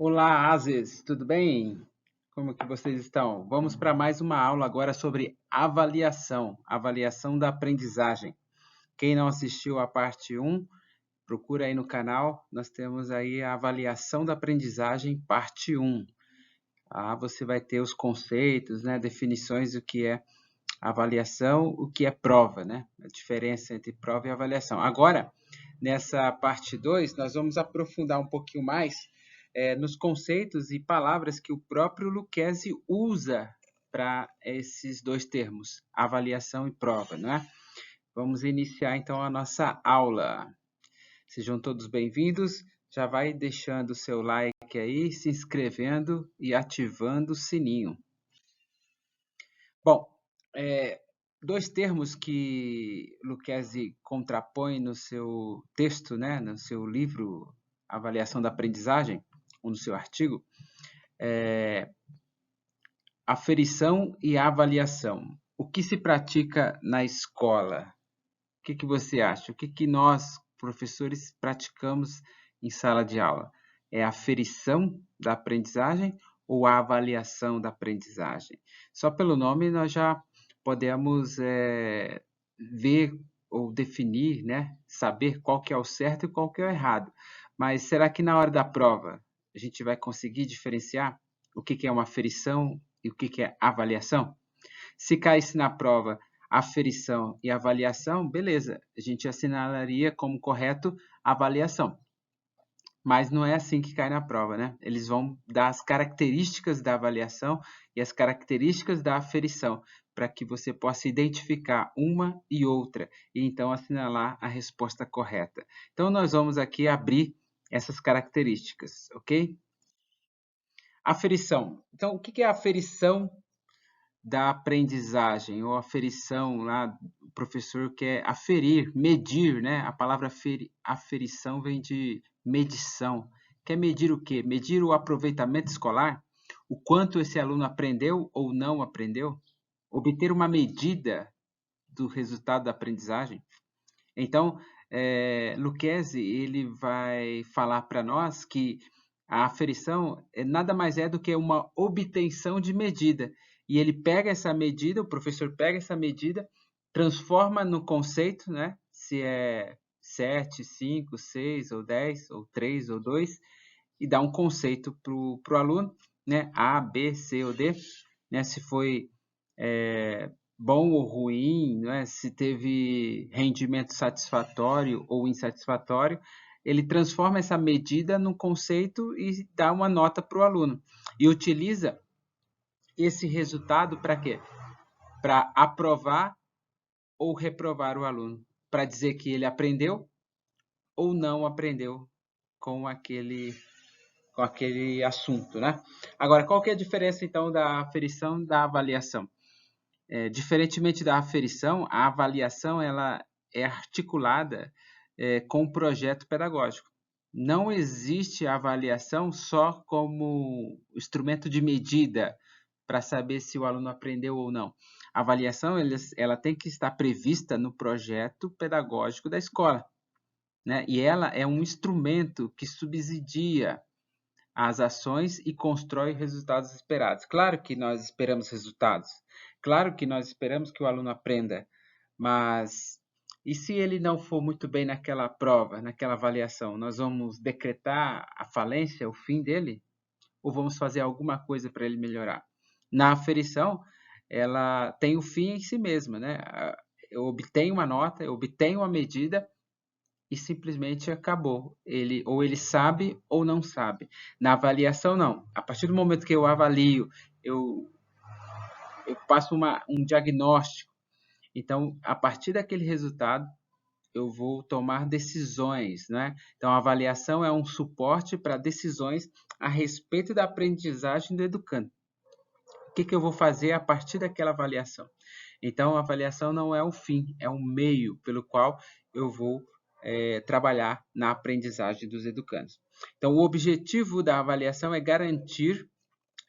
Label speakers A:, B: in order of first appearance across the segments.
A: Olá, Ases, tudo bem? Como que vocês estão? Vamos para mais uma aula agora sobre avaliação da aprendizagem. Quem não assistiu a parte um, procura aí no canal, nós temos aí a avaliação da aprendizagem, parte um. Você vai ter os conceitos, né, definições do que é avaliação, o que é prova, né? A diferença entre prova e avaliação. Agora, nessa parte 2, nós vamos aprofundar um pouquinho mais nos conceitos e palavras que o próprio Lucchesi usa para esses dois termos, avaliação e prova, não é? Vamos iniciar então a nossa aula. Sejam todos bem-vindos. Já vai deixando o seu like aí, se inscrevendo e ativando o sininho. Bom, dois termos que Lucchesi contrapõe no seu texto, né, no seu livro Avaliação da Aprendizagem, ou no seu artigo, aferição e avaliação. O que se pratica na escola? O que você acha? O que nós, professores, praticamos em sala de aula? É a aferição da aprendizagem ou a avaliação da aprendizagem? Só pelo nome nós já podemos ver ou definir, né? Saber qual que é o certo e qual que é o errado. Mas será que na hora da prova a gente vai conseguir diferenciar o que é uma aferição e o que é avaliação? Se caísse na prova aferição e avaliação, beleza, a gente assinalaria como correto avaliação. Mas não é assim que cai na prova, né? Eles vão dar as características da avaliação e as características da aferição, para que você possa identificar uma e outra e então assinalar a resposta correta. Então, nós vamos aqui abrir essas características, ok? Aferição. Então, o que é a aferição da aprendizagem ou aferição lá, o professor quer aferir, medir, né? A palavra aferição vem de medição. Quer medir o quê? Medir o aproveitamento escolar? O quanto esse aluno aprendeu ou não aprendeu? Obter uma medida do resultado da aprendizagem? Então, Lucchesi, ele vai falar para nós que a aferição nada mais é do que uma obtenção de medida. E ele pega essa medida, o professor pega essa medida, transforma no conceito, né? Se é 7, 5, 6 ou 10, ou 3 ou 2, e dá um conceito para o aluno, né? A, B, C ou D, né? Se foi bom ou ruim, né? Se teve rendimento satisfatório ou insatisfatório, ele transforma essa medida num conceito e dá uma nota para o aluno. E utiliza esse resultado para quê? Para aprovar ou reprovar o aluno, para dizer que ele aprendeu ou não aprendeu com aquele assunto, né? Agora, qual que é a diferença então da aferição e da avaliação? Diferentemente da aferição, a avaliação ela é articulada com o projeto pedagógico. Não existe avaliação só como instrumento de medida para saber se o aluno aprendeu ou não. A avaliação ela tem que estar prevista no projeto pedagógico da escola, né? E ela é um instrumento que subsidia as ações e constrói resultados esperados. Claro que nós esperamos resultados, claro que nós esperamos que o aluno aprenda, mas e se ele não for muito bem naquela prova, naquela avaliação, nós vamos decretar a falência, o fim dele? Ou vamos fazer alguma coisa para ele melhorar? Na aferição, ela tem o fim em si mesma, né? Eu obtenho uma nota, eu obtenho uma medida e simplesmente acabou. Ou ele sabe ou não sabe. Na avaliação, não. A partir do momento que eu avalio, eu, eu passo um diagnóstico. Então, a partir daquele resultado, eu vou tomar decisões, né? Então, a avaliação é um suporte para decisões a respeito da aprendizagem do educando. O que eu vou fazer a partir daquela avaliação? Então, a avaliação não é o fim, é um meio pelo qual eu vou trabalhar na aprendizagem dos educandos. Então, o objetivo da avaliação é garantir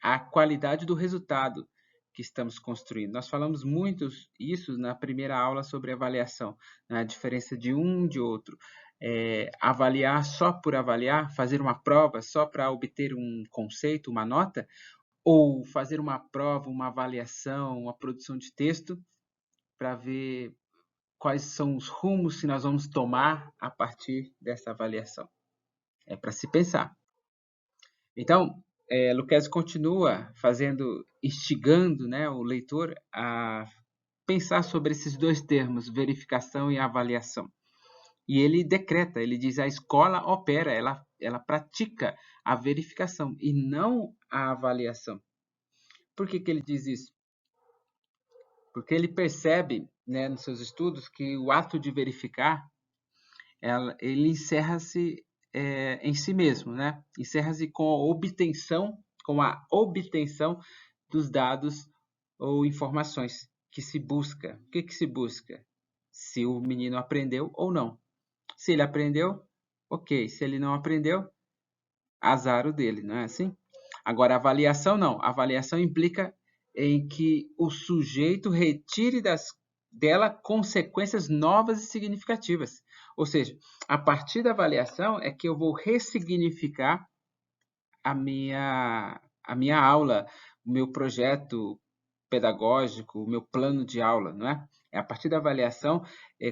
A: a qualidade do resultado que estamos construindo. Nós falamos muito isso na primeira aula sobre avaliação, né? A diferença de um de outro. avaliar só por avaliar, fazer uma prova só para obter um conceito, uma nota, ou fazer uma prova, uma avaliação, uma produção de texto para ver quais são os rumos que nós vamos tomar a partir dessa avaliação. É para se pensar. Então, Lucchesi continua instigando, né, o leitor a pensar sobre esses dois termos, verificação e avaliação. E ele decreta, ele diz, a escola opera, ela pratica a verificação e não a avaliação. Por que ele diz isso? Porque ele percebe, né, nos seus estudos, que o ato de verificar, ele encerra-se em si mesmo, né? Encerra-se com a obtenção dos dados ou informações que se busca. O que se busca? Se o menino aprendeu ou não. Se ele aprendeu, ok. Se ele não aprendeu, azar o dele, não é assim? Agora, a avaliação não. A avaliação implica em que o sujeito retire dela consequências novas e significativas. Ou seja, a partir da avaliação é que eu vou ressignificar a minha aula, o meu projeto pedagógico, o meu plano de aula, não é? É a partir da avaliação.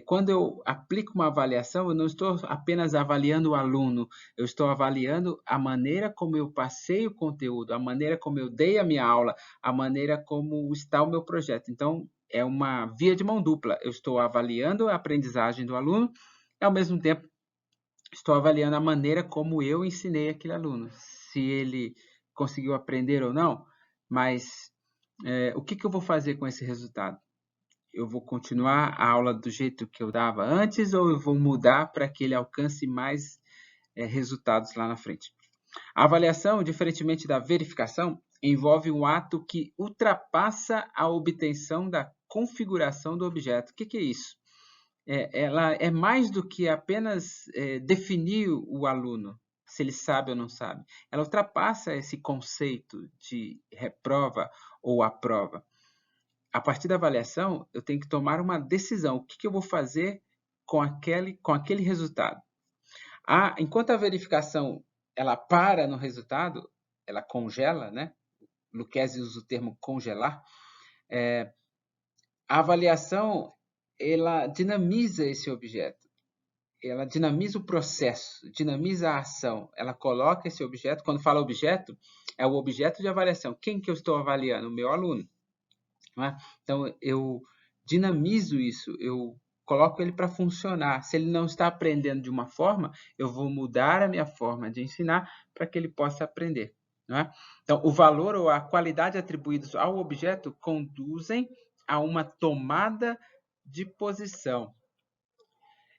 A: Quando eu aplico uma avaliação, eu não estou apenas avaliando o aluno, eu estou avaliando a maneira como eu passei o conteúdo, a maneira como eu dei a minha aula, a maneira como está o meu projeto. Então, é uma via de mão dupla. Eu estou avaliando a aprendizagem do aluno e, ao mesmo tempo, estou avaliando a maneira como eu ensinei aquele aluno, se ele conseguiu aprender ou não, mas o que eu vou fazer com esse resultado? Eu vou continuar a aula do jeito que eu dava antes ou eu vou mudar para que ele alcance mais resultados lá na frente? A avaliação, diferentemente da verificação, envolve um ato que ultrapassa a obtenção da configuração do objeto. O que é isso? Ela é mais do que apenas definir o aluno, se ele sabe ou não sabe. Ela ultrapassa esse conceito de reprova ou aprova. A partir da avaliação, eu tenho que tomar uma decisão. O que eu vou fazer com aquele resultado? Enquanto a verificação ela para no resultado, ela congela, né? Lucchesi usa o termo congelar. A avaliação ela dinamiza esse objeto. Ela dinamiza o processo, dinamiza a ação. Ela coloca esse objeto, quando fala objeto, é o objeto de avaliação. Quem que eu estou avaliando? O meu aluno. Não é? Então, eu dinamizo isso, eu coloco ele para funcionar. Se ele não está aprendendo de uma forma, eu vou mudar a minha forma de ensinar para que ele possa aprender. Não é? Então, o valor ou a qualidade atribuídos ao objeto conduzem a uma tomada de posição.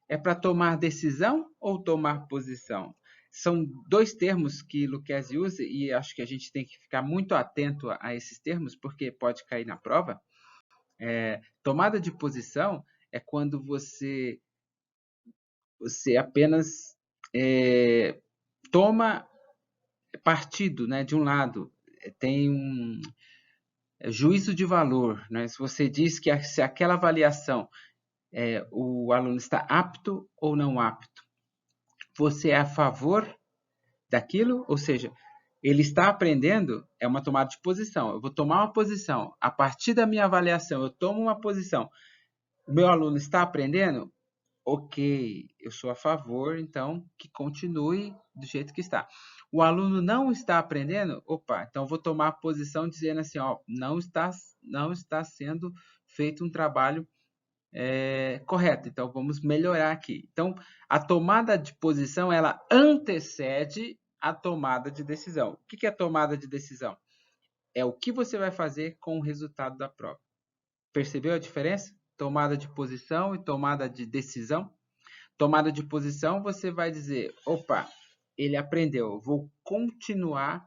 A: É para tomar decisão ou tomar posição? São dois termos que Lucchesi usa e acho que a gente tem que ficar muito atento a esses termos, porque pode cair na prova. Tomada de posição é quando você apenas toma partido, né, de um lado. Tem um juízo de valor. Né? Se você diz que se aquela avaliação o aluno está apto ou não apto, você é a favor daquilo? Ou seja, ele está aprendendo, é uma tomada de posição. Eu vou tomar uma posição. A partir da minha avaliação, eu tomo uma posição. O meu aluno está aprendendo? Ok, eu sou a favor, então, que continue do jeito que está. O aluno não está aprendendo? Opa, então vou tomar a posição dizendo assim, ó, não está sendo feito um trabalho correto, então vamos melhorar aqui. Então, a tomada de posição, ela antecede a tomada de decisão. O que é a tomada de decisão? É o que você vai fazer com o resultado da prova. Percebeu a diferença? Tomada de posição e tomada de decisão. Tomada de posição, você vai dizer, opa, ele aprendeu, vou continuar,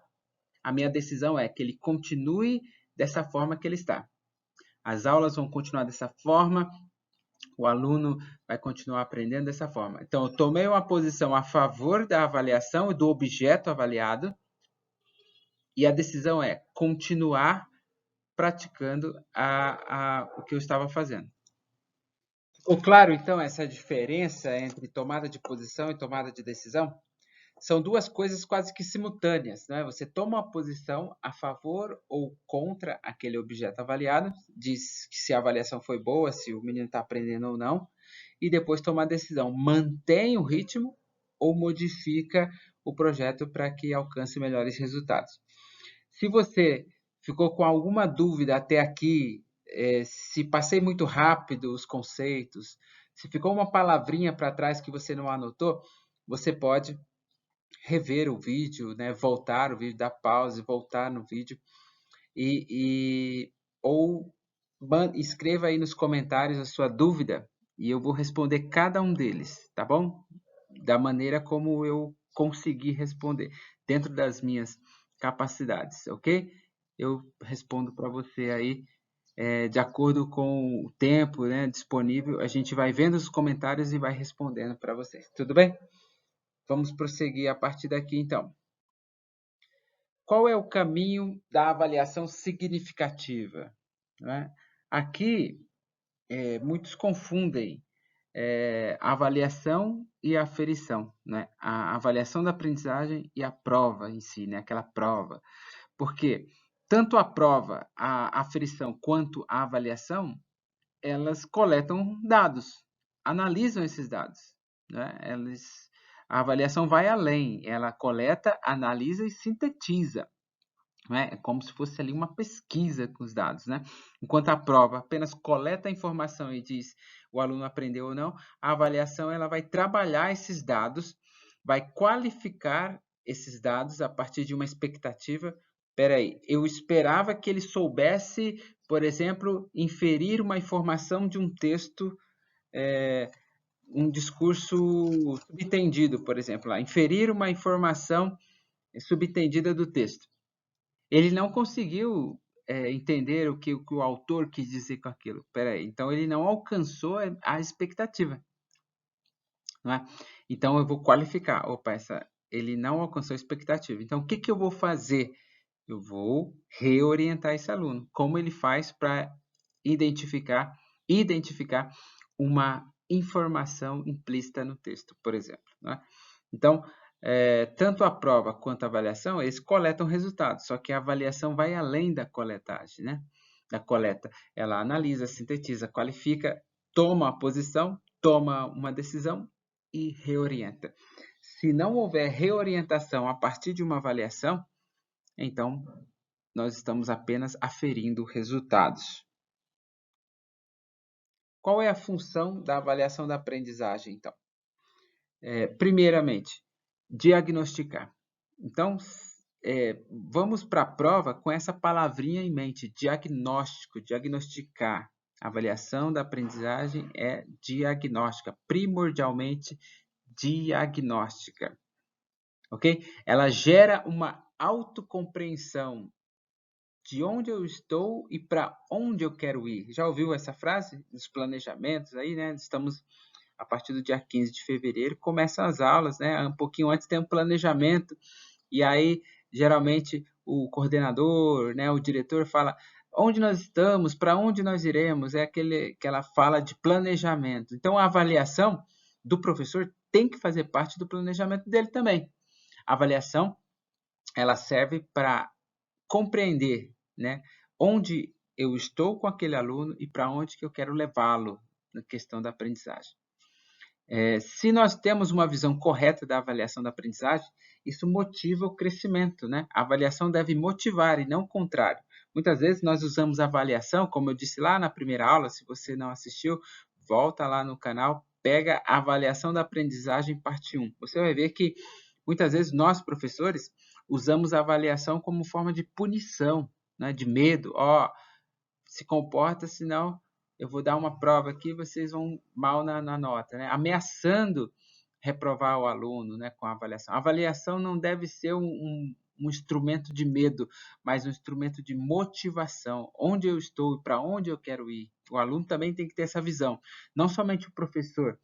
A: a minha decisão é que ele continue dessa forma que ele está. As aulas vão continuar dessa forma, o aluno vai continuar aprendendo dessa forma. Então, eu tomei uma posição a favor da avaliação e do objeto avaliado, e a decisão é continuar praticando o que eu estava fazendo. Ficou claro, então, essa diferença entre tomada de posição e tomada de decisão? São duas coisas quase que simultâneas, né? Você toma uma posição a favor ou contra aquele objeto avaliado, diz que se a avaliação foi boa, se o menino está aprendendo ou não, e depois toma a decisão, mantém o ritmo ou modifica o projeto para que alcance melhores resultados. Se você ficou com alguma dúvida até aqui, se passei muito rápido os conceitos, se ficou uma palavrinha para trás que você não anotou, você pode rever o vídeo, né? Voltar o vídeo, dar pause, voltar no vídeo ou escreva aí nos comentários a sua dúvida e eu vou responder cada um deles, tá bom? Da maneira como eu conseguir responder, dentro das minhas capacidades, ok? Eu respondo para você aí de acordo com o tempo, né, disponível. A gente vai vendo os comentários e vai respondendo para vocês. Tudo bem? Vamos prosseguir a partir daqui, então. Qual é o caminho da avaliação significativa? Né? Aqui, muitos confundem a avaliação e a aferição, né? A avaliação da aprendizagem e a prova em si, né? Aquela prova. Porque tanto a prova, a aferição, quanto a avaliação, elas coletam dados, analisam esses dados, né? A avaliação vai além, ela coleta, analisa e sintetiza. Né? É como se fosse ali uma pesquisa com os dados, né? Enquanto a prova apenas coleta a informação e diz o aluno aprendeu ou não, a avaliação ela vai trabalhar esses dados, vai qualificar esses dados a partir de uma expectativa. Peraí, eu esperava que ele soubesse, por exemplo, inferir uma informação de um texto, um discurso subtendido, por exemplo, lá, inferir uma informação subtendida do texto. Ele não conseguiu entender o que o autor quis dizer com aquilo. Peraí, então ele não alcançou a expectativa. Não é? Então eu vou qualificar. Opa, ele não alcançou a expectativa. Então o que eu vou fazer? Eu vou reorientar esse aluno. Como ele faz para identificar uma informação implícita no texto, por exemplo. Né? Então, tanto a prova quanto a avaliação, eles coletam resultados, só que a avaliação vai além da coletagem, né? Da coleta. Ela analisa, sintetiza, qualifica, toma a posição, toma uma decisão e reorienta. Se não houver reorientação a partir de uma avaliação, então nós estamos apenas aferindo resultados. Qual é a função da avaliação da aprendizagem, então? Primeiramente, diagnosticar. Então, vamos para a prova com essa palavrinha em mente, diagnóstico, diagnosticar. A avaliação da aprendizagem é diagnóstica, primordialmente diagnóstica. Ok? Ela gera uma autocompreensão de onde eu estou e para onde eu quero ir. Já ouviu essa frase? Dos planejamentos aí, né? Estamos a partir do dia 15 de fevereiro, começam as aulas, né? Um pouquinho antes tem um planejamento, e aí, geralmente, o coordenador, né, o diretor fala onde nós estamos, para onde nós iremos, é aquela fala de planejamento. Então, a avaliação do professor tem que fazer parte do planejamento dele também. A avaliação, ela serve para compreender, né, onde eu estou com aquele aluno e para onde que eu quero levá-lo na questão da aprendizagem. Se nós temos uma visão correta da avaliação da aprendizagem, isso motiva o crescimento, né? A avaliação deve motivar e não o contrário. Muitas vezes nós usamos a avaliação, como eu disse lá na primeira aula, se você não assistiu, volta lá no canal, pega a avaliação da aprendizagem parte 1. Você vai ver que muitas vezes nós, professores, usamos a avaliação como forma de punição, né? De medo. Se comporta, senão eu vou dar uma prova aqui, vocês vão mal na nota, né? Ameaçando reprovar o aluno, né, com a avaliação. A avaliação não deve ser um instrumento de medo, mas um instrumento de motivação. Onde eu estou e para onde eu quero ir. O aluno também tem que ter essa visão. Não somente o professor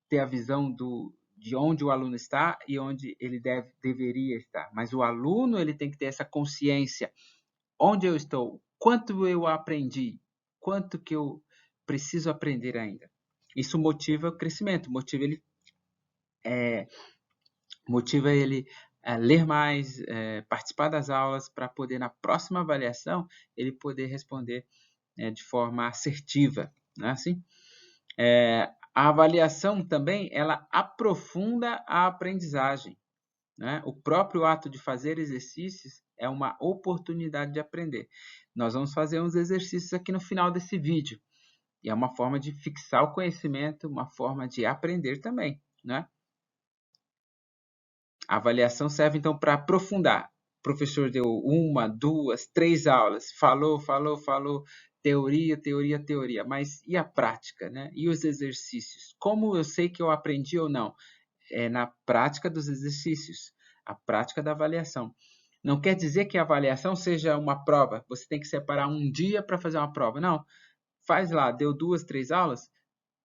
A: ter a visão de onde o aluno está e onde ele deveria estar, mas o aluno ele tem que ter essa consciência. Onde eu estou? Quanto eu aprendi? Quanto que eu preciso aprender ainda? Isso motiva o crescimento, motiva ele a ler mais, participar das aulas, para poder, na próxima avaliação, ele poder responder de forma assertiva, não é assim? A avaliação também, ela aprofunda a aprendizagem, né? O próprio ato de fazer exercícios é uma oportunidade de aprender. Nós vamos fazer uns exercícios aqui no final desse vídeo, e é uma forma de fixar o conhecimento, uma forma de aprender também, né? A avaliação serve, então, para aprofundar. O professor deu 1, 2, 3 aulas, falou, teoria, mas e a prática, né? E os exercícios? Como eu sei que eu aprendi ou não? É na prática dos exercícios, a prática da avaliação. Não quer dizer que a avaliação seja uma prova, você tem que separar um dia para fazer uma prova. Não, faz lá, deu 2, 3 aulas,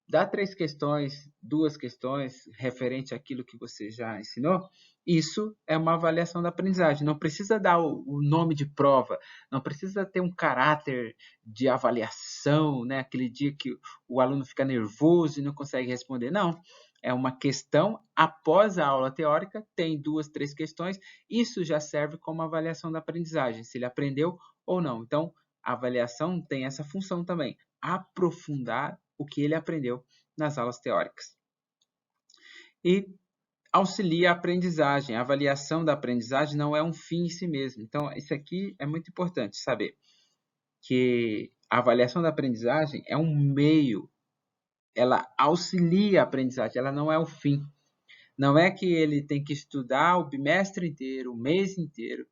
A: dá 3 questões, 2 questões referente àquilo que você já ensinou. Isso é uma avaliação da aprendizagem. Não precisa dar o nome de prova, não precisa ter um caráter de avaliação, né? Aquele dia que o aluno fica nervoso e não consegue responder. Não, é uma questão após a aula teórica, tem 2, 3 questões, isso já serve como avaliação da aprendizagem, se ele aprendeu ou não. Então, a avaliação tem essa função também, aprofundar o que ele aprendeu nas aulas teóricas. E auxilia a aprendizagem. A avaliação da aprendizagem não é um fim em si mesmo. Então, isso aqui é muito importante saber, que a avaliação da aprendizagem é um meio, ela auxilia a aprendizagem, ela não é o fim. Não é que ele tem que estudar o bimestre inteiro, o mês inteiro,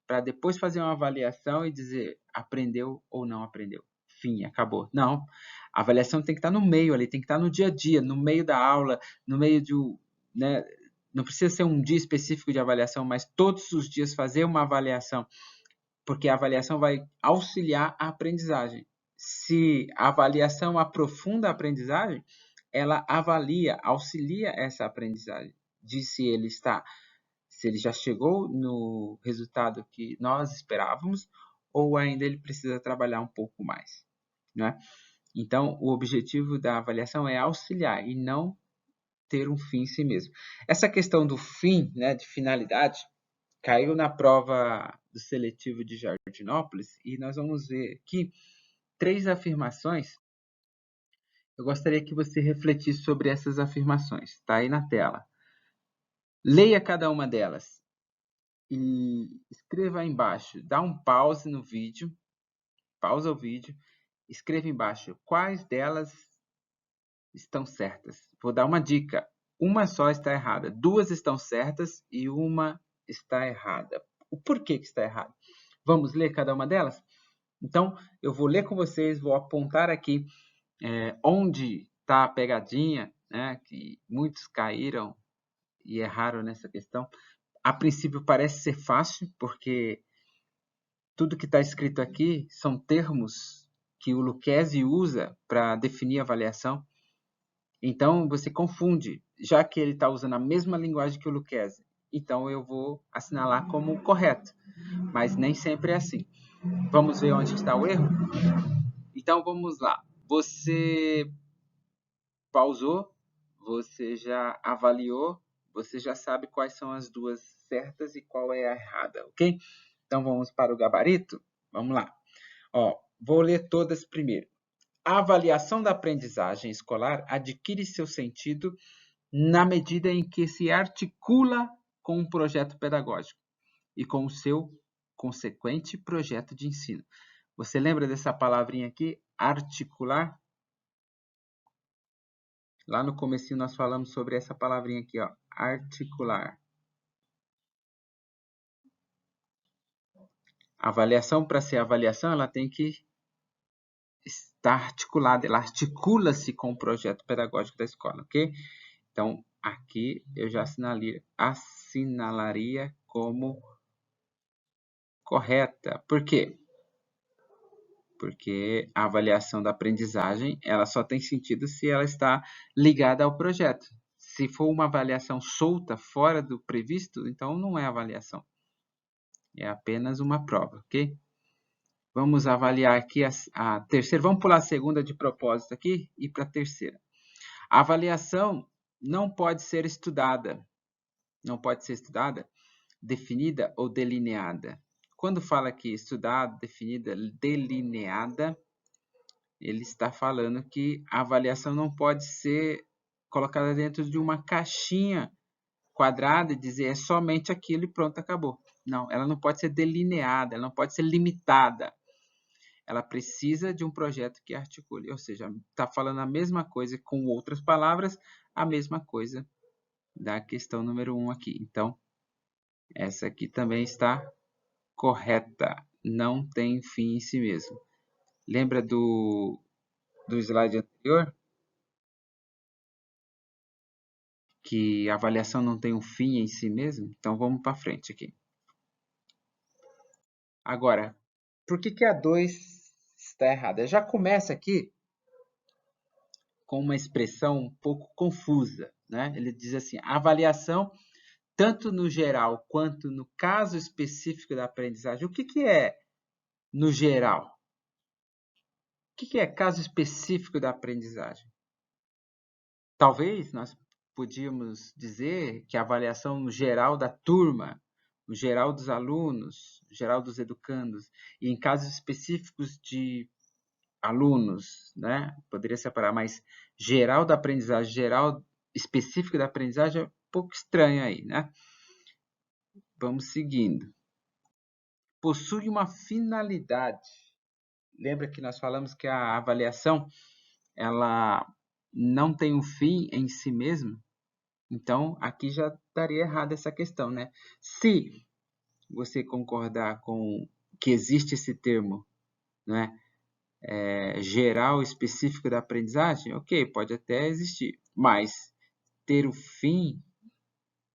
A: para depois fazer uma avaliação e dizer aprendeu ou não aprendeu. Fim, acabou. Não. A avaliação tem que estar no meio ali, tem que estar no dia a dia, no meio da aula, no meio de, né, não precisa ser um dia específico de avaliação, mas todos os dias fazer uma avaliação, porque a avaliação vai auxiliar a aprendizagem. Se a avaliação aprofunda a aprendizagem, ela avalia, auxilia essa aprendizagem, de se ele já chegou no resultado que nós esperávamos, ou ainda ele precisa trabalhar um pouco mais, né? Então, o objetivo da avaliação é auxiliar e não ter um fim em si mesmo. Essa questão do fim, né, de finalidade, caiu na prova do seletivo de Jardinópolis, e nós vamos ver aqui 3 afirmações. Eu gostaria que você refletisse sobre essas afirmações. Está aí na tela. Leia cada uma delas e escreva aí embaixo. Dá um pause no vídeo, pausa o vídeo, escreva embaixo quais delas estão certas. Vou dar uma dica. Uma só está errada, 2 estão certas e uma está errada. O porquê que está errado? Vamos ler cada uma delas? Então, eu vou ler com vocês, vou apontar aqui onde está a pegadinha, né, que muitos caíram e erraram nessa questão. A princípio parece ser fácil, porque tudo que está escrito aqui são termos que o Lucchesi usa para definir a avaliação. Então, você confunde, já que ele está usando a mesma linguagem que o Lucchesi. Então, eu vou assinalar como correto, mas nem sempre é assim. Vamos ver onde está o erro? Então, vamos lá. Você pausou, você já avaliou, você já sabe quais são as 2 certas e qual é a errada, ok? Então, vamos para o gabarito? Vamos lá. Vou ler todas primeiro. A avaliação da aprendizagem escolar adquire seu sentido na medida em que se articula com um projeto pedagógico e com o seu consequente projeto de ensino. Você lembra dessa palavrinha aqui, articular? Lá no comecinho nós falamos sobre essa palavrinha aqui, articular. A avaliação, para ser avaliação, ela tem que estar articulada, ela articula-se com o projeto pedagógico da escola, ok? Então, aqui eu já assinalaria como correta. Por quê? Porque a avaliação da aprendizagem, ela só tem sentido se ela está ligada ao projeto. Se for uma avaliação solta, fora do previsto, então não é avaliação. É apenas uma prova, ok? Vamos avaliar aqui a terceira. Vamos pular a segunda de propósito aqui e para a terceira. A avaliação não pode ser estudada, definida ou delineada. Quando fala aqui estudada, definida, delineada, ele está falando que a avaliação não pode ser colocada dentro de uma caixinha quadrada e dizer é somente aquilo e pronto, acabou. Não, ela não pode ser delineada, ela não pode ser limitada. Ela precisa de um projeto que articule, ou seja, está falando a mesma coisa com outras palavras, a mesma coisa da questão número 1 aqui. Então, essa aqui também está correta, não tem fim em si mesmo. Lembra do slide anterior? Que a avaliação não tem um fim em si mesmo? Então, vamos para frente aqui. Agora, por que a 2 está errada? Já começa aqui com uma expressão um pouco confusa, né? Ele diz assim, a avaliação, tanto no geral quanto no caso específico da aprendizagem. O que é no geral? O que é caso específico da aprendizagem? Talvez nós podíamos dizer que a avaliação no geral da turma, no geral dos alunos, no geral dos educandos, e em casos específicos de alunos, né? Poderia separar, mas geral da aprendizagem, geral específico da aprendizagem é um pouco estranho aí, né? Vamos seguindo. Possui uma finalidade. Lembra que nós falamos que a avaliação ela não tem um fim em si mesmo? Então, aqui já estaria errada essa questão, né? Se você concordar com que existe esse termo, né? Geral específico da aprendizagem, ok, pode até existir, mas ter o fim,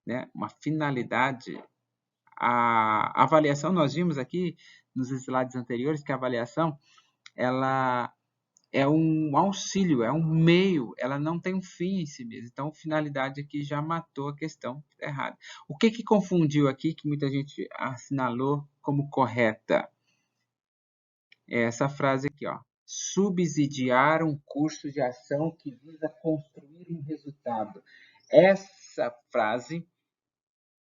A: né? Uma finalidade, a avaliação, nós vimos aqui nos slides anteriores que a avaliação ela é um auxílio, é um meio, ela não tem um fim em si mesma. Então, finalidade aqui já matou a questão errada. O que confundiu aqui, que muita gente assinalou como correta? É essa frase aqui, ó. Subsidiar um curso de ação que visa construir um resultado. Essa frase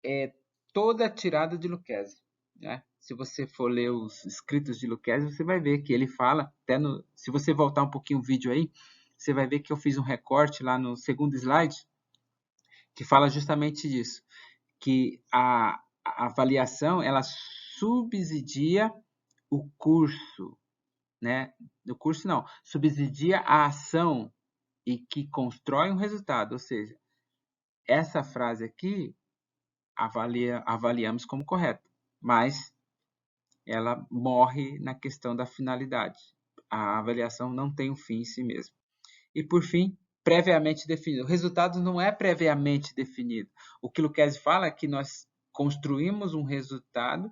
A: é toda tirada de Lucchesi, né? Se você for ler os escritos de Lucchesi, você vai ver que ele fala, até se você voltar um pouquinho o vídeo aí, você vai ver que eu fiz um recorte lá no segundo slide, que fala justamente disso, que a avaliação, ela subsidia o curso, né? O curso não, subsidia a ação e que constrói um resultado, ou seja, essa frase aqui avaliamos como correta, mas ela morre na questão da finalidade. A avaliação não tem um fim em si mesmo. E por fim, previamente definido. O resultado não é previamente definido. O que Lucchesi fala é que nós construímos um resultado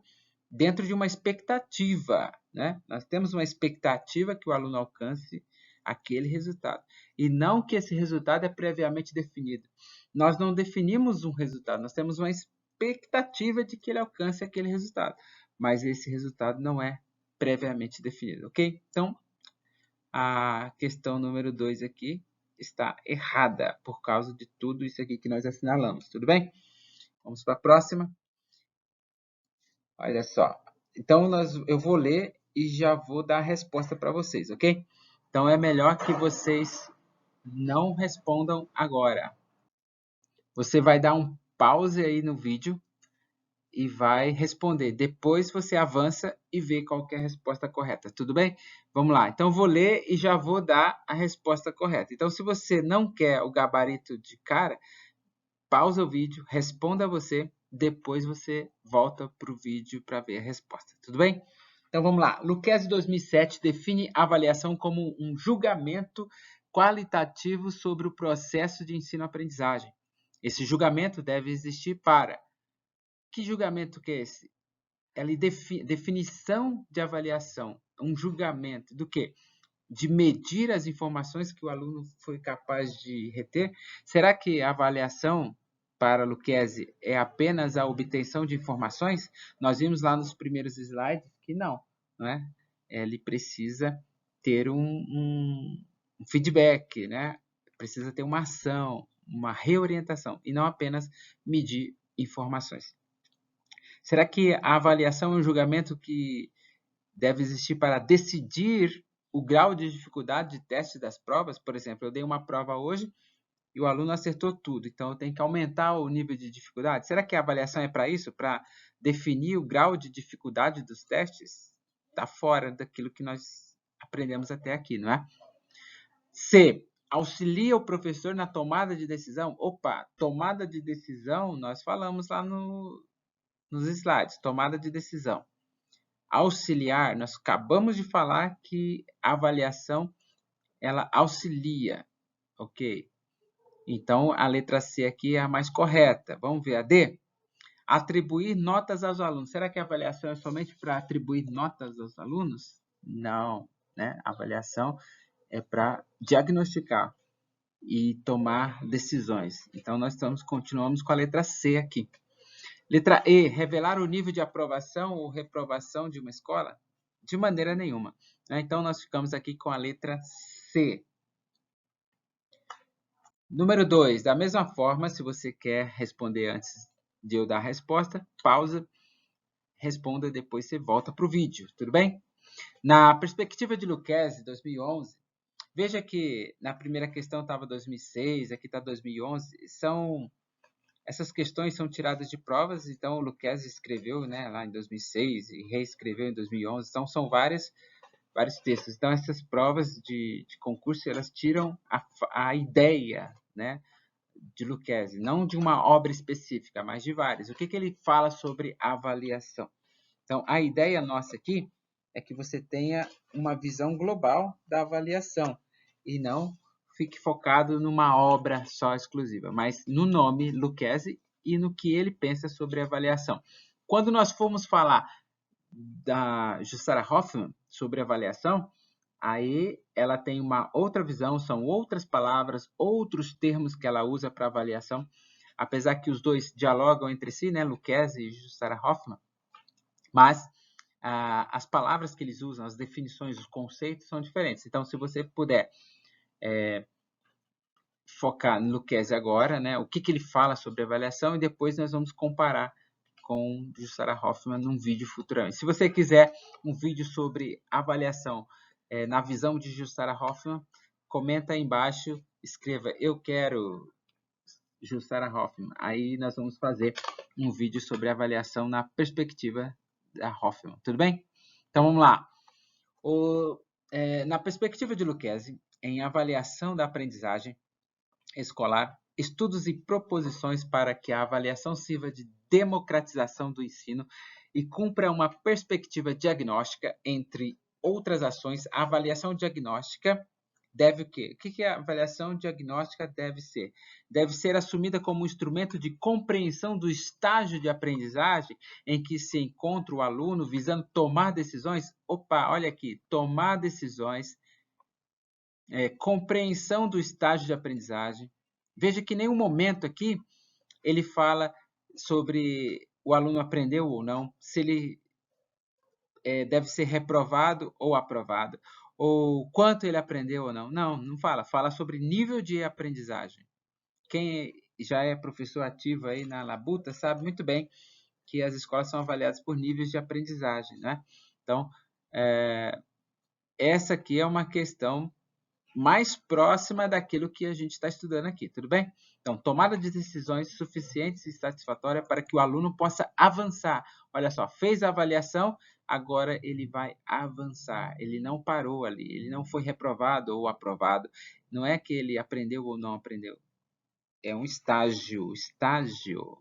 A: dentro de uma expectativa, né? Nós temos uma expectativa que o aluno alcance aquele resultado. E não que esse resultado é previamente definido. Nós não definimos um resultado, nós temos uma expectativa de que ele alcance aquele resultado. Mas esse resultado não é previamente definido, ok? Então, a questão número 2 aqui está errada por causa de tudo isso aqui que nós assinalamos, tudo bem? Vamos para a próxima. Olha só. Então, eu vou ler e já vou dar a resposta para vocês, ok? Então, é melhor que vocês não respondam agora. Você vai dar um pause aí no vídeo e vai responder. Depois você avança e vê qual que é a resposta correta, tudo bem? Vamos lá. Então, vou ler e já vou dar a resposta correta. Então, se você não quer o gabarito de cara, pausa o vídeo, responda você, depois você volta para o vídeo para ver a resposta, tudo bem? Então vamos lá. Lucchesi 2007 define a avaliação como um julgamento qualitativo sobre o processo de ensino-aprendizagem. Esse julgamento deve existir para... Que julgamento que é esse? Definição de avaliação, um julgamento do quê? De medir as informações que o aluno foi capaz de reter. Será que a avaliação para Lucchesi é apenas a obtenção de informações? Nós vimos lá nos primeiros slides que não, não é? Ele precisa ter um feedback, né? precisa ter uma ação, uma reorientação, e não apenas medir informações. Será que a avaliação é um julgamento que deve existir para decidir o grau de dificuldade de teste das provas? Por exemplo, eu dei uma prova hoje e o aluno acertou tudo, então eu tenho que aumentar o nível de dificuldade. Será que a avaliação é para isso? Para definir o grau de dificuldade dos testes? Está fora daquilo que nós aprendemos até aqui, não é? C. Auxilia o professor na tomada de decisão? Opa, tomada de decisão, nós falamos lá nos slides, tomada de decisão. Auxiliar, nós acabamos de falar que a avaliação, ela auxilia, ok? Então, a letra C aqui é a mais correta. Vamos ver a D? Atribuir notas aos alunos. Será que a avaliação é somente para atribuir notas aos alunos? Não, né? A avaliação é para diagnosticar e tomar decisões. Então, nós continuamos com a letra C aqui. Letra E, revelar o nível de aprovação ou reprovação de uma escola? De maneira nenhuma. Então, nós ficamos aqui com a letra C. Número 2, da mesma forma, se você quer responder antes de eu dar a resposta, pausa, responda, depois você volta para o vídeo, tudo bem? Na perspectiva de Lucchesi, 2011, veja que na primeira questão estava 2006, aqui está 2011, essas questões são tiradas de provas, então o Lucchesi escreveu, né, lá em 2006 e reescreveu em 2011, então são vários textos. Então essas provas de concurso, elas tiram a ideia, né, de Lucchesi, não de uma obra específica, mas de várias. O que ele fala sobre avaliação? Então, a ideia nossa aqui é que você tenha uma visão global da avaliação e não fique focado numa obra só exclusiva, mas no nome Lucchesi e no que ele pensa sobre avaliação. Quando nós formos falar da Jussara Hoffmann sobre avaliação, aí ela tem uma outra visão, são outras palavras, outros termos que ela usa para avaliação, apesar que os dois dialogam entre si, né, Lucchesi e Jussara Hoffmann, mas as palavras que eles usam, as definições, os conceitos são diferentes. Então, se você puder focar no Lucchesi agora, né, o que ele fala sobre avaliação, e depois nós vamos comparar com Jussara Hoffmann num vídeo futuramente. Se você quiser um vídeo sobre avaliação na visão de Jussara Hoffmann, comenta aí embaixo, escreva eu quero Jussara Hoffmann. Aí nós vamos fazer um vídeo sobre avaliação na perspectiva da Hoffmann. Tudo bem? Então vamos lá. Na perspectiva de Lucchesi, em avaliação da aprendizagem escolar, estudos e proposições para que a avaliação sirva de democratização do ensino e cumpra uma perspectiva diagnóstica, entre outras ações, a avaliação diagnóstica deve o quê? O que a avaliação diagnóstica deve ser? Deve ser assumida como um instrumento de compreensão do estágio de aprendizagem em que se encontra o aluno visando tomar decisões. Opa, olha aqui, tomar decisões, compreensão do estágio de aprendizagem. Veja que em nenhum momento aqui ele fala sobre o aluno aprendeu ou não, se ele deve ser reprovado ou aprovado, ou quanto ele aprendeu ou não. Não fala. Fala sobre nível de aprendizagem. Quem já é professor ativo aí na Labuta sabe muito bem que as escolas são avaliadas por níveis de aprendizagem, né? Então, essa aqui é uma questão mais próxima daquilo que a gente está estudando aqui, tudo bem? Então, tomada de decisões suficientes e satisfatórias para que o aluno possa avançar. Olha só, fez a avaliação, agora ele vai avançar. Ele não parou ali, ele não foi reprovado ou aprovado. Não é que ele aprendeu ou não aprendeu. É um estágio. Estágio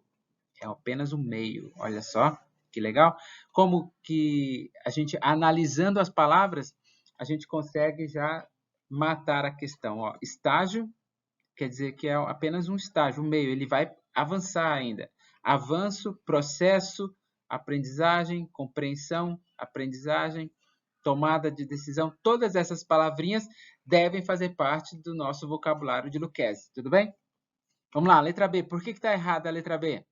A: é apenas um meio. Olha só, que legal. Como que a gente, analisando as palavras, a gente consegue já matar a questão. Ó, estágio quer dizer que é apenas um estágio, um meio. Ele vai avançar ainda. Avanço, processo, aprendizagem, compreensão, aprendizagem, tomada de decisão. Todas essas palavrinhas devem fazer parte do nosso vocabulário de Lucchesi. Tudo bem? Vamos lá, letra B. Por que está errada a letra B?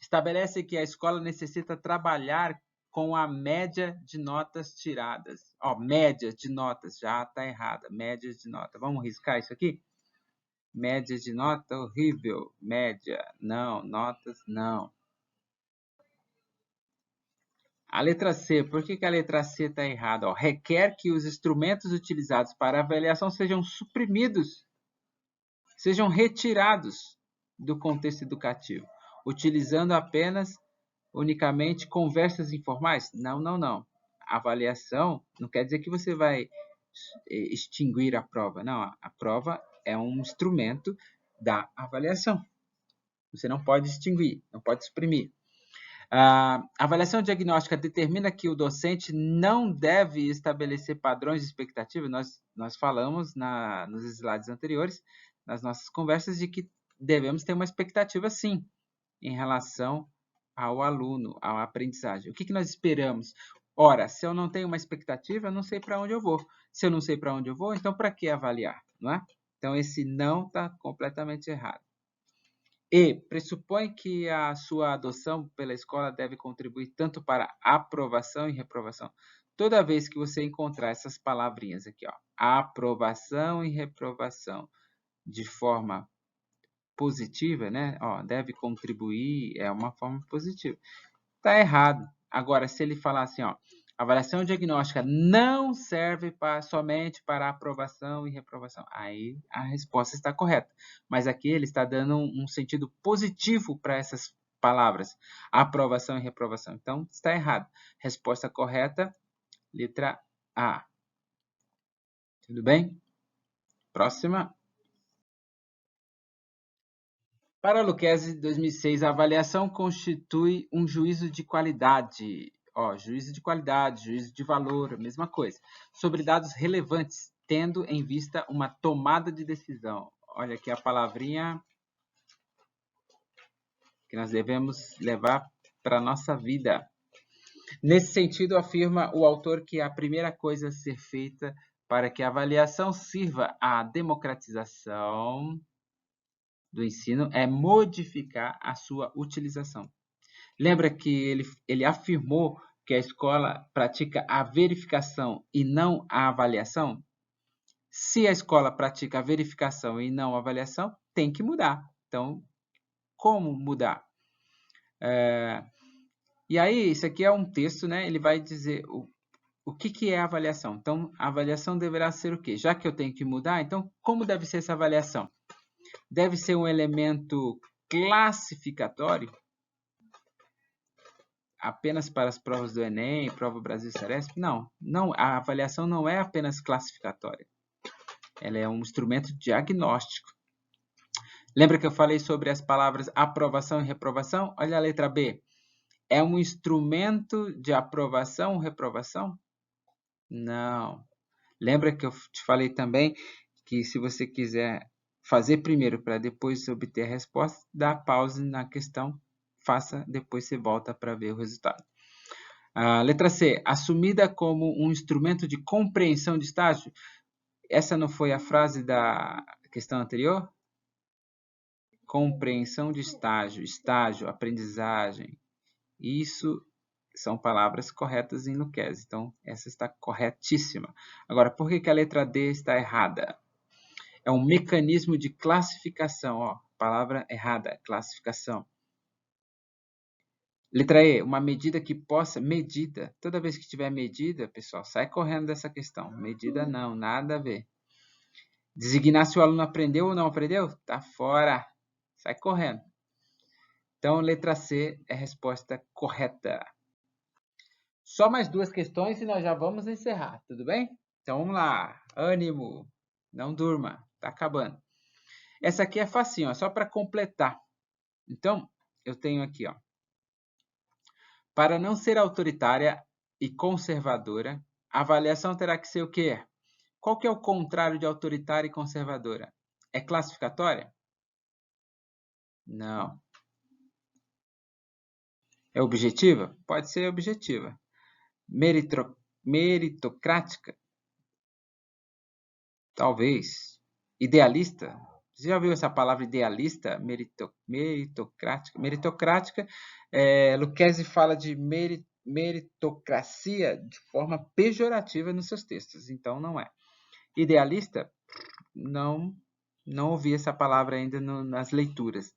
A: Estabelece que a escola necessita trabalhar com a média de notas tiradas. Ó, média de notas, já está errada. Médias de nota. Vamos riscar isso aqui? Média de nota, horrível. Média, não. Notas, não. A letra C, por que a letra C está errada? Ó, requer que os instrumentos utilizados para avaliação sejam suprimidos, sejam retirados do contexto educativo, utilizando apenas, unicamente, conversas informais? Não, não, não. Avaliação não quer dizer que você vai extinguir a prova. Não, a prova é um instrumento da avaliação. Você não pode extinguir, não pode suprimir. A avaliação diagnóstica determina que o docente não deve estabelecer padrões de expectativa. Nós falamos nos slides anteriores, nas nossas conversas, de que devemos ter uma expectativa, sim, em relação ao aluno, à aprendizagem. O que nós esperamos? Ora, se eu não tenho uma expectativa, eu não sei para onde eu vou. Se eu não sei para onde eu vou, então para que avaliar? Não é? Então, esse não está completamente errado. E pressupõe que a sua adoção pela escola deve contribuir tanto para aprovação e reprovação. Toda vez que você encontrar essas palavrinhas aqui, ó, aprovação e reprovação, de forma positiva, né? Ó, deve contribuir, é uma forma positiva. Tá errado. Agora, se ele falar assim, ó, avaliação diagnóstica não serve somente para aprovação e reprovação, aí a resposta está correta. Mas aqui ele está dando um sentido positivo para essas palavras, aprovação e reprovação. Então, está errado. Resposta correta, letra A. Tudo bem? Próxima. Para Lucchesi, 2006, a avaliação constitui um juízo de qualidade. Ó, juízo de qualidade, juízo de valor, a mesma coisa. Sobre dados relevantes, tendo em vista uma tomada de decisão. Olha aqui a palavrinha que nós devemos levar para a nossa vida. Nesse sentido, afirma o autor que a primeira coisa a ser feita para que a avaliação sirva à democratização do ensino é modificar a sua utilização. Lembra que ele afirmou que a escola pratica a verificação e não a avaliação? Se a escola pratica a verificação e não a avaliação, tem que mudar. Então, como mudar? E aí, isso aqui é um texto, né? Ele vai dizer o que é a avaliação. Então, a avaliação deverá ser o quê? Já que eu tenho que mudar, então, como deve ser essa avaliação? Deve ser um elemento classificatório? Apenas para as provas do Enem, prova Brasil Ceresp? Não, a avaliação não é apenas classificatória. Ela é um instrumento diagnóstico. Lembra que eu falei sobre as palavras aprovação e reprovação? Olha a letra B. É um instrumento de aprovação ou reprovação? Não. Lembra que eu te falei também que se você quiser fazer primeiro para depois obter a resposta, dá pause na questão, faça, depois você volta para ver o resultado. Letra C, assumida como um instrumento de compreensão de estágio. Essa não foi a frase da questão anterior? Compreensão de estágio, estágio, aprendizagem. Isso são palavras corretas em Lucchesi. Então, essa está corretíssima. Agora, por que a letra D está errada? É um mecanismo de classificação. Ó, palavra errada, classificação. Letra E, uma medida que possa... Medida. Toda vez que tiver medida, pessoal, sai correndo dessa questão. Medida não, nada a ver. Designar se o aluno aprendeu ou não aprendeu? Tá fora. Sai correndo. Então, letra C é a resposta correta. Só mais duas questões e nós já vamos encerrar, tudo bem? Então, vamos lá. Ânimo. Não durma. Tá acabando. Essa aqui é facinho, ó, só para completar. Então, eu tenho aqui, ó. Para não ser autoritária e conservadora, a avaliação terá que ser o quê? Qual que é o contrário de autoritária e conservadora? É classificatória? Não. É objetiva? Pode ser objetiva. Meritocrática? Talvez. Idealista? Você já viu essa palavra idealista? Meritocrática? Meritocrática, Lucchesi fala de meritocracia de forma pejorativa nos seus textos, então não é. Idealista? Não Não ouvi essa palavra ainda nas leituras,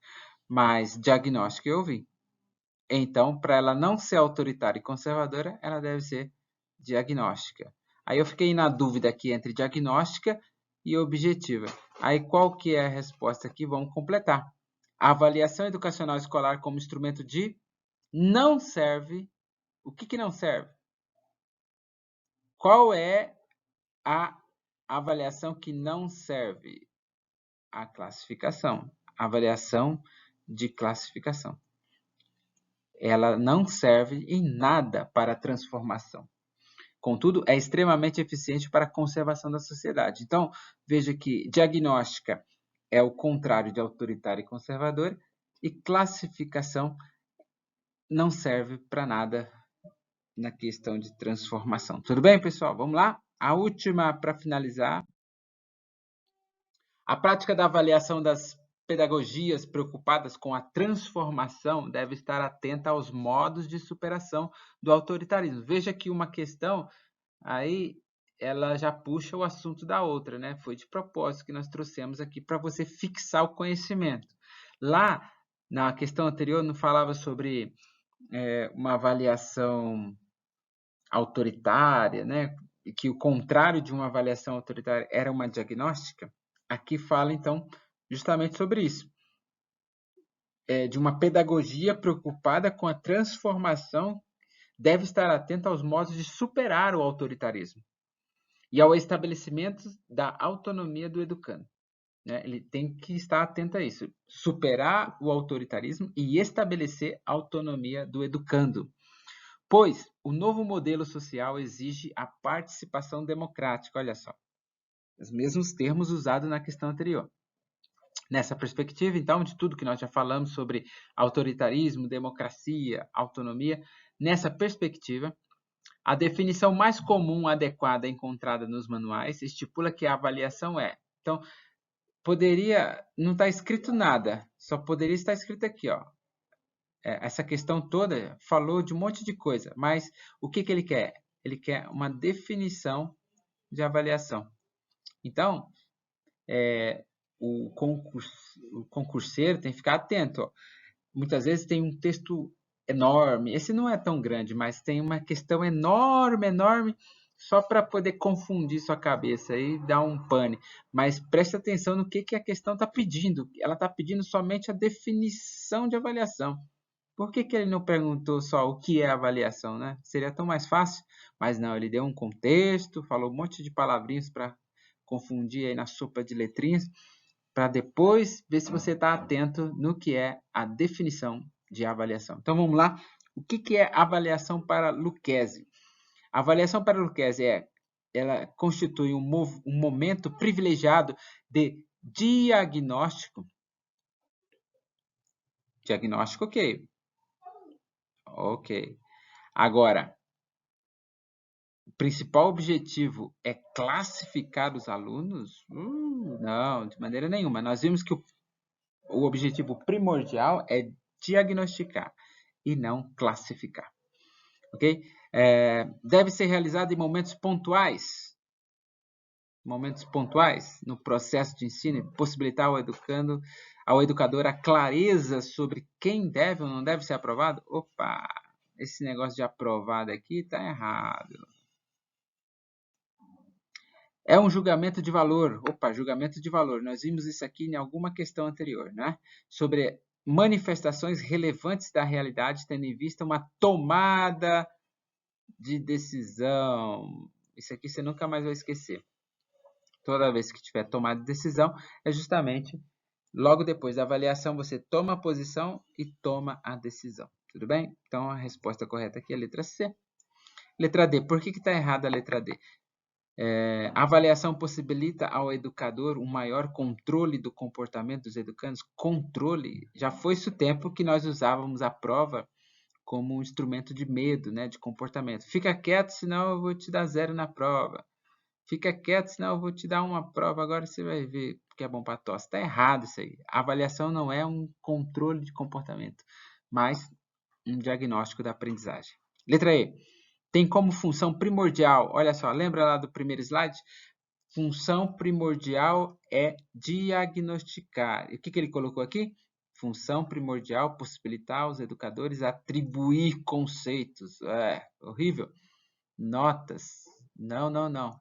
A: mas diagnóstica eu ouvi. Então, para ela não ser autoritária e conservadora, ela deve ser diagnóstica. Aí eu fiquei na dúvida aqui entre diagnóstica e objetiva. Aí qual que é a resposta aqui? Vamos completar. A avaliação educacional escolar como instrumento de não serve. O que não serve? Qual é a avaliação que não serve? A classificação. A avaliação de classificação. Ela não serve em nada para a transformação. Contudo, é extremamente eficiente para a conservação da sociedade. Então, veja que diagnóstica é o contrário de autoritário e conservador, e classificação não serve para nada na questão de transformação. Tudo bem, pessoal? Vamos lá? A última para finalizar. A prática da avaliação das pedagogias preocupadas com a transformação deve estar atenta aos modos de superação do autoritarismo. Veja que uma questão aí ela já puxa o assunto da outra, né? Foi de propósito que nós trouxemos aqui para você fixar o conhecimento. Lá na questão anterior não falava sobre uma avaliação autoritária, né? E que o contrário de uma avaliação autoritária era uma diagnóstica. Aqui fala então justamente sobre isso. De uma pedagogia preocupada com a transformação deve estar atenta aos modos de superar o autoritarismo e ao estabelecimento da autonomia do educando. Né? Ele tem que estar atento a isso, superar o autoritarismo e estabelecer a autonomia do educando. Pois o novo modelo social exige a participação democrática, olha só, os mesmos termos usados na questão anterior. Nessa perspectiva, então, de tudo que nós já falamos sobre autoritarismo, democracia, autonomia, nessa perspectiva, a definição mais comum adequada encontrada nos manuais estipula que a avaliação é. Então, poderia, não está escrito nada, só poderia estar escrito aqui, ó. Essa questão toda falou de um monte de coisa, mas o que ele quer? Ele quer uma definição de avaliação. Então, o concurseiro tem que ficar atento. Ó. Muitas vezes tem um texto enorme, esse não é tão grande, mas tem uma questão enorme, só para poder confundir sua cabeça e dar um pane. Mas preste atenção no que a questão está pedindo. Ela está pedindo somente a definição de avaliação. Por que ele não perguntou só o que é avaliação, né? Seria tão mais fácil, mas não, ele deu um contexto, falou um monte de palavrinhas para confundir aí na sopa de letrinhas, para depois ver se você está atento no que é a definição de avaliação. Então vamos lá. O que é avaliação para Lucchesi? A avaliação para Lucchesi ela constitui um momento privilegiado de diagnóstico. Diagnóstico, ok. Ok. Agora, o principal objetivo é classificar os alunos? Não, de maneira nenhuma. Nós vimos que o objetivo primordial é diagnosticar e não classificar. Ok? Deve ser realizado em momentos pontuais. Momentos pontuais no processo de ensino e possibilitar ao educador a clareza sobre quem deve ou não deve ser aprovado. Opa, esse negócio de aprovado aqui está errado. É um julgamento de valor. Opa, julgamento de valor. Nós vimos isso aqui em alguma questão anterior, né? Sobre manifestações relevantes da realidade, tendo em vista uma tomada de decisão. Isso aqui você nunca mais vai esquecer. Toda vez que tiver tomada de decisão, é justamente logo depois da avaliação, você toma a posição e toma a decisão. Tudo bem? Então, a resposta correta aqui é a letra C. Letra D. Por que está errada a letra D? A avaliação possibilita ao educador um maior controle do comportamento dos educandos. Controle. Já foi-se o tempo que nós usávamos a prova como um instrumento de medo, né, de comportamento. Fica quieto, senão eu vou te dar 0 na prova. Fica quieto, senão eu vou te dar uma prova. Agora você vai ver que é bom para tosse. Está errado isso aí. A avaliação não é um controle de comportamento, mas um diagnóstico da aprendizagem. Letra E. Tem como função primordial, olha só, lembra lá do primeiro slide? Função primordial é diagnosticar. E o que ele colocou aqui? Função primordial, possibilitar aos educadores atribuir conceitos. Horrível. Notas. Não, não, não.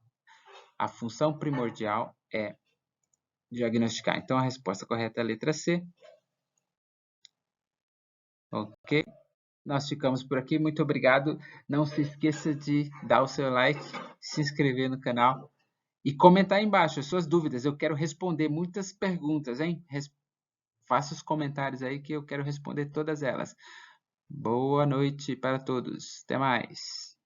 A: A função primordial é diagnosticar. Então, a resposta correta é a letra C. Ok? Nós ficamos por aqui. Muito obrigado. Não se esqueça de dar o seu like, se inscrever no canal e comentar aí embaixo as suas dúvidas. Eu quero responder muitas perguntas, hein? Faça os comentários aí que eu quero responder todas elas. Boa noite para todos. Até mais.